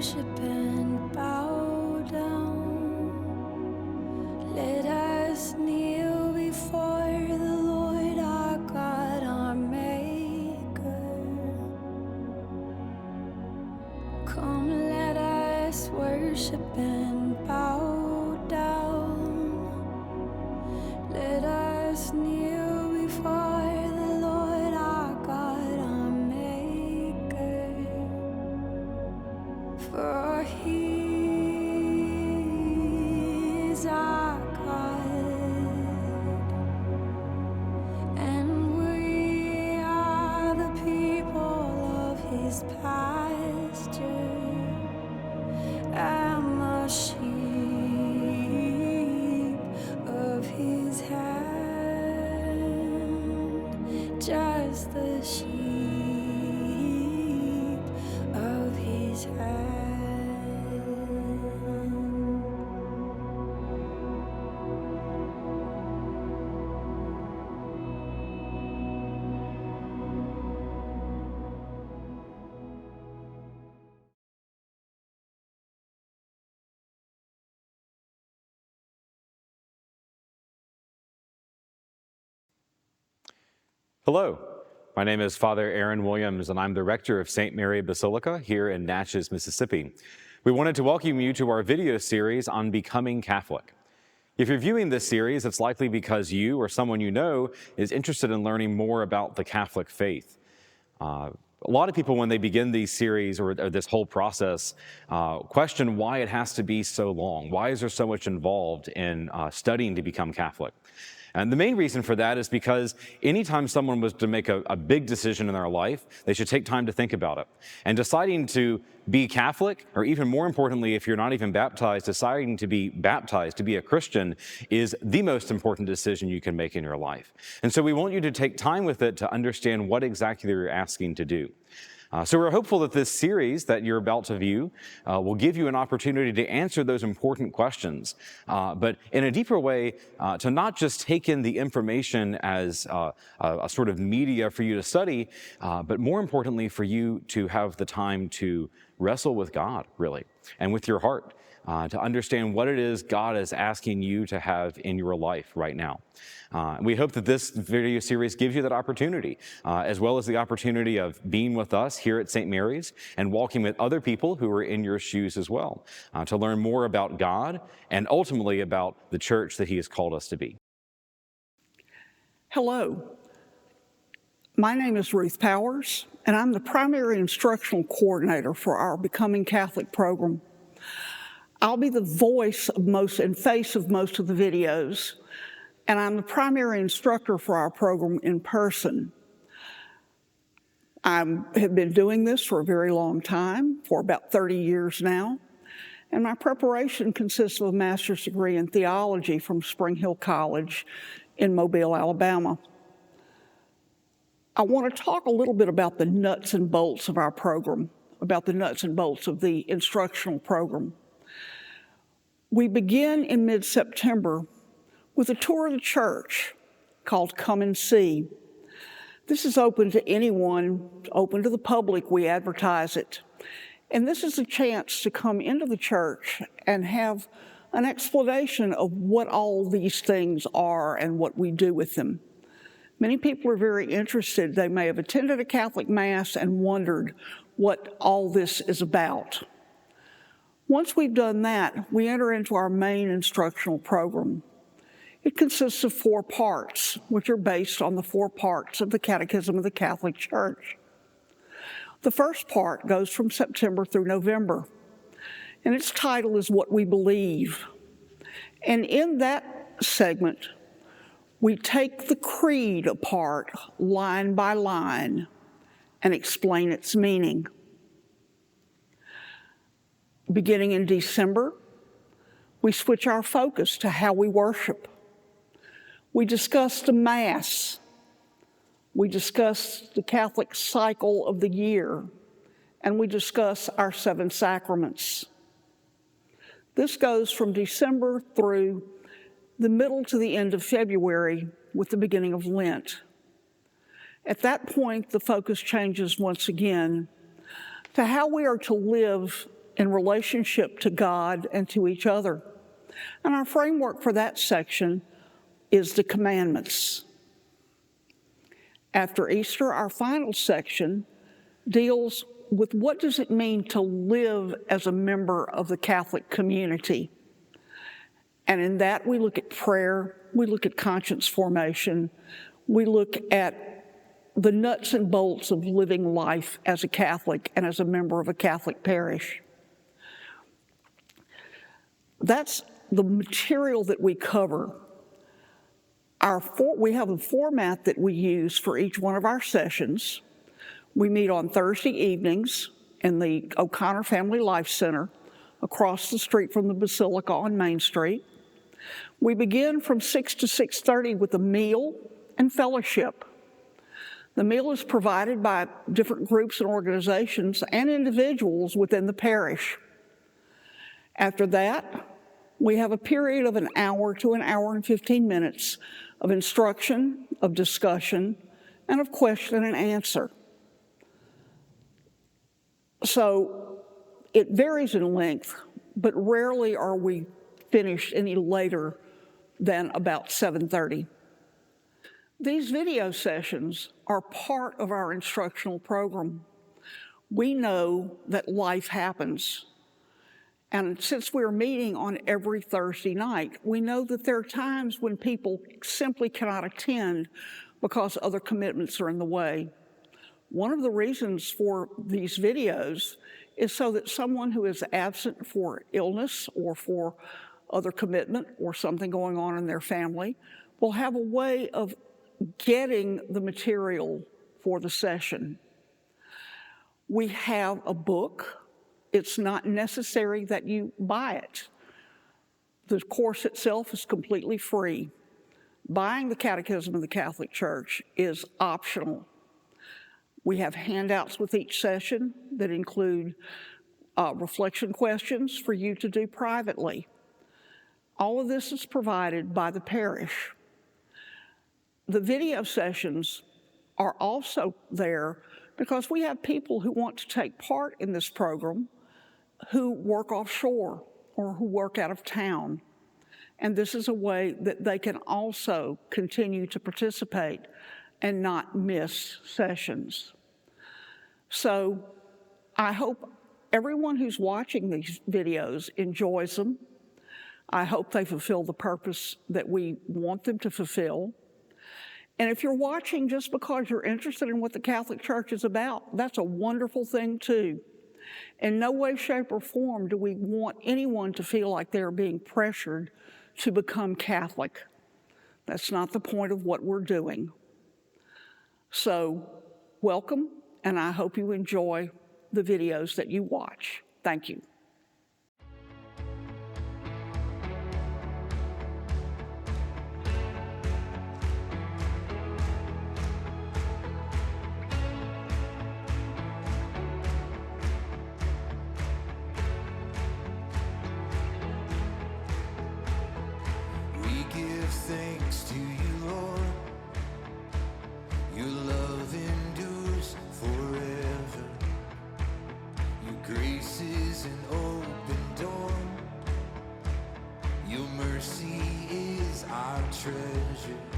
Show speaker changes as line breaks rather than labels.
worship and bow down. Let us kneel before the Lord our God, our Maker. Come, let us worship and bow down. Let us kneel before the Lord our God, our Maker. For He is our God, and we are the people of His pasture, and the sheep of His hand, just the sheep of His hand.
Hello, my name is Father Aaron Williams, and I'm the rector of St. Mary Basilica here in Natchez, Mississippi. We wanted to welcome you to our video series on becoming Catholic. If you're viewing this series, it's likely because you or someone you know is interested in learning more about the Catholic faith. A lot of people, when they begin these series or this whole process, question why it has to be so long. Why is there so much involved in studying to become Catholic? And the main reason for that is because anytime someone was to make a big decision in their life, they should take time to think about it. And deciding to be Catholic, or even more importantly, if you're not even baptized, deciding to be baptized, to be a Christian, is the most important decision you can make in your life. And so we want you to take time with it to understand what exactly you're asking to do. So we're hopeful that this series that you're about to view will give you an opportunity to answer those important questions, but in a deeper way, to not just take in the information as a sort of media for you to study, but more importantly for you to have the time to wrestle with God, really, and with your heart, to understand what it is God is asking you to have in your life right now. We hope that this video series gives you that opportunity, as well as the opportunity of being with us here at St. Mary's and walking with other people who are in your shoes as well, to learn more about God and ultimately about the church that He has called us to be.
Hello, my name is Ruth Powers, and I'm the primary instructional coordinator for our Becoming Catholic program. I'll be the voice of most and face of most of the videos, and I'm the primary instructor for our program in person. I have been doing this for a very long time, for about 30 years now, and my preparation consists of a master's degree in theology from Spring Hill College in Mobile, Alabama. I want to talk a little bit about the nuts and bolts of our program, about the nuts and bolts of the instructional program. We begin in mid-September with a tour of the church called Come and See. This is open to anyone, open to the public. We advertise it. And this is a chance to come into the church and have an explanation of what all these things are and what we do with them. Many people are very interested. They may have attended a Catholic Mass and wondered what all this is about. Once we've done that, we enter into our main instructional program. It consists of 4 parts, which are based on the 4 parts of the Catechism of the Catholic Church. The first part goes from September through November, and its title is What We Believe. And in that segment, we take the creed apart line by line and explain its meaning. Beginning in December, we switch our focus to how we worship. We discuss the Mass. We discuss the Catholic cycle of the year, and we discuss our 7 sacraments. This goes from December through the middle to the end of February with the beginning of Lent. At that point, the focus changes once again to how we are to live in relationship to God and to each other. And our framework for that section is the commandments. After Easter, our final section deals with what does it mean to live as a member of the Catholic community. And in that, we look at prayer, we look at conscience formation, we look at the nuts and bolts of living life as a Catholic and as a member of a Catholic parish. That's the material that we cover. We have a format that we use for each one of our sessions. We meet on Thursday evenings in the O'Connor Family Life Center across the street from the Basilica on Main Street. We begin from 6 to 6:30 with a meal and fellowship. The meal is provided by different groups and organizations and individuals within the parish. After that, we have a period of an hour to an hour and 15 minutes of instruction, of discussion, and of question and answer. So it varies in length, but rarely are we finished any later than about 7:30. These video sessions are part of our instructional program. We know that life happens. And since we're meeting on every Thursday night, we know that there are times when people simply cannot attend because other commitments are in the way. One of the reasons for these videos is so that someone who is absent for illness or for other commitment or something going on in their family will have a way of getting the material for the session. We have a book. It's not necessary that you buy it. The course itself is completely free. Buying the Catechism of the Catholic Church is optional. We have handouts with each session that include reflection questions for you to do privately. All of this is provided by the parish. The video sessions are also there because we have people who want to take part in this program who work offshore or who work out of town. And this is a way that they can also continue to participate and not miss sessions. So I hope everyone who's watching these videos enjoys them. I hope they fulfill the purpose that we want them to fulfill. And if you're watching just because you're interested in what the Catholic Church is about, that's a wonderful thing too. In no way, shape, or form do we want anyone to feel like they're being pressured to become Catholic. That's not the point of what we're doing. So, welcome, and I hope you enjoy the videos that you watch. Thank you.
Thanks to you, Lord. Your love endures forever. Your grace is an open door. Your mercy is our treasure.